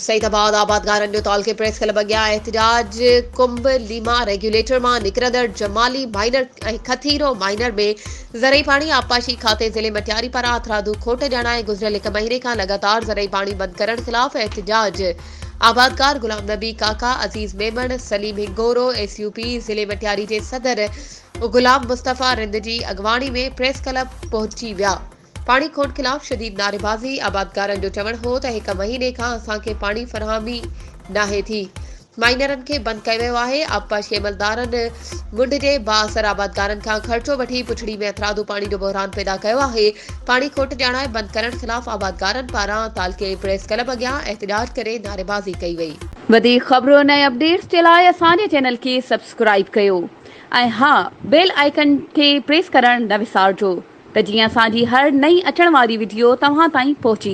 सईदाबाद आबादगारनि जो तौल के प्रेस क्लब अॻियां एहतजाज। कुंभ लीमा रेगुलेटर मां निकिरंदड़ जमाली माइनर ऐं खथीरो माइनर में ज़रई पाणी आबपाशी खाते ज़िले मटियारी पारां अथरादू खोट ॼाणाए गुज़िरियल 1 महीने खां लगातार ज़रई पाणी बंद करण ख़िलाफ़ एहतजाज। आबादगार गुलाम नबी काका, अजीज मेमन, सलीम हिंगोरो, SUP ज़िले मटियारी जे सदर गुलाम मुस्तफ़ा रिंद जी अॻवानी में प्रेस क्लब पहुची विया। पाणी खोट खिलाफ़ शदीद नारेबाज़ी। आबादगारनि जो चवणु हो त 1 महीने खां असांखे पाणी फ़राहमी नाहे थी। माइनरनि खे बंदि कयो वियो आहे। आबपाशी अमलदारनि मुंड जे बाअसर आबादगारनि खां ख़र्चो वठी पुछड़ी में अथरादू पाणी जो बहिरान पैदा कयो आहे। पाणी खोट ॼाणाए बंदि करण ख़िलाफ़ आबादगारनि पारां तालके प्रेस क्लब अॻियां एहतजाज करे नारेबाज़ी कई वई। वधीक ख़बरुनि ऐं अपडेट्स जे लाइ असांजे चैनल खे सब्सक्राइब कयो ऐं हा, बेल आइकन खे प्रेस करणु न विसारिजो त जीअं असांजी हर नई अचण वारी वीडियो तव्हां ताईं पहुची